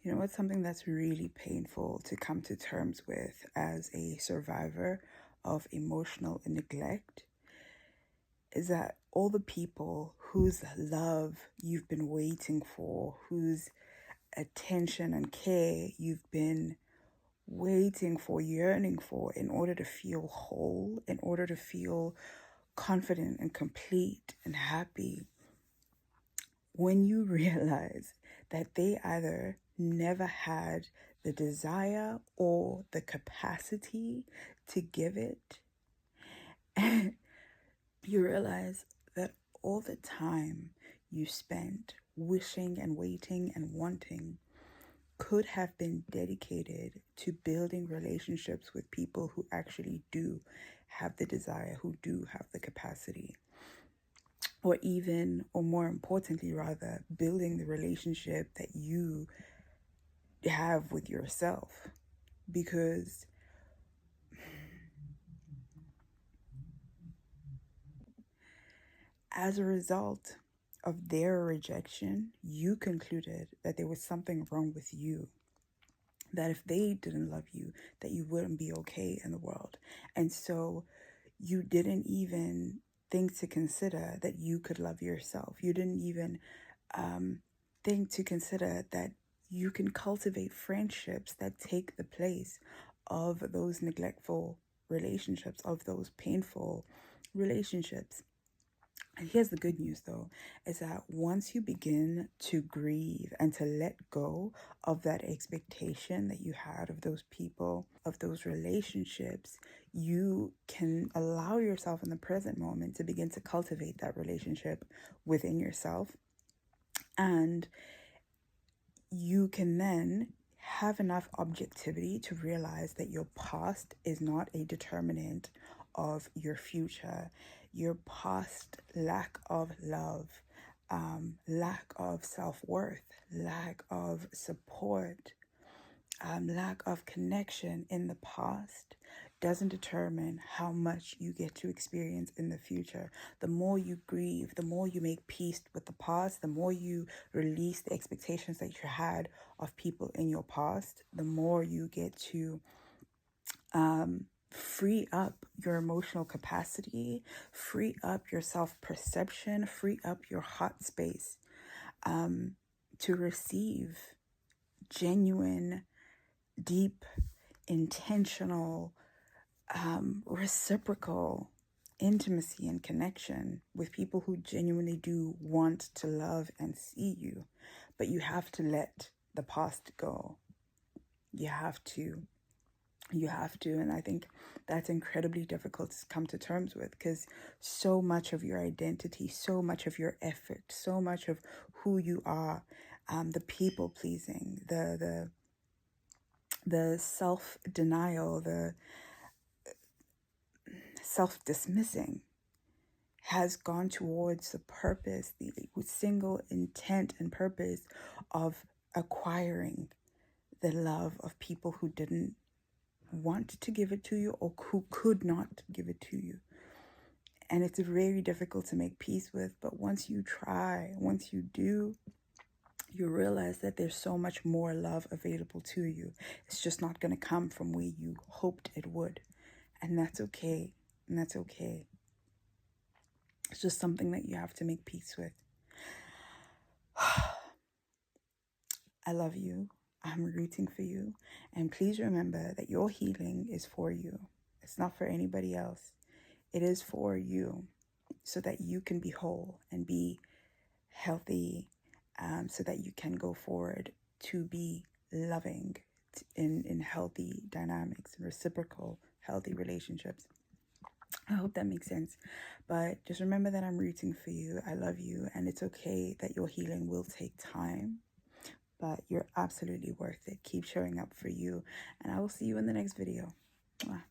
You know what's something that's really painful to come to terms with as a survivor of emotional neglect is that all the people whose love you've been waiting for, whose attention and care you've been waiting for, yearning for, in order to feel whole, in order to feel confident and complete and happy, when you realize that they either never had the desire or the capacity to give it, and you realize that all the time you spent wishing and waiting and wanting could have been dedicated to building relationships with people who actually do have the desire, who do have the capacity, or even, or more importantly, rather, building the relationship that you have with yourself. Because as a result of their rejection, you concluded that there was something wrong with you, that if they didn't love you, that you wouldn't be okay in the world. And so you didn't even think to consider that you could love yourself. You didn't even think to consider that you can cultivate friendships that take the place of those neglectful relationships, of those painful relationships. And here's the good news, though, is that once you begin to grieve and to let go of that expectation that you had of those people, of those relationships, you can allow yourself in the present moment to begin to cultivate that relationship within yourself. And you can then have enough objectivity to realize that your past is not a determinant of your future. Your past lack of love, lack of self-worth, lack of support, lack of connection in the past doesn't determine how much you get to experience in the future. The more you grieve, the more you make peace with the past, the more you release the expectations that you had of people in your past, the more you get to free up your emotional capacity, free up your self-perception, free up your heart space to receive genuine, deep, intentional, reciprocal intimacy and connection with people who genuinely do want to love and see you. But you have to let the past go. You have to. And I think that's incredibly difficult to come to terms with, because so much of your identity, so much of your effort, so much of who you are, the people pleasing, the self-denial, the self-dismissing has gone towards the purpose, the single intent and purpose of acquiring the love of people who didn't want to give it to you or who could not give it to you. And it's very difficult to make peace with, but once you try, once you do, you realize that there's so much more love available to you. It's just not going to come from where you hoped it would. And that's okay. And that's okay. It's just something that you have to make peace with. I love you. I'm rooting for you. And please remember that your healing is for you. It's not for anybody else. It is for you, so that you can be whole and be healthy, so that you can go forward to be loving in healthy dynamics, reciprocal, healthy relationships. I hope that makes sense. But just remember that I'm rooting for you. I love you. And it's okay that your healing will take time, but you're absolutely worth it. Keep showing up for you. And I will see you in the next video. Mwah.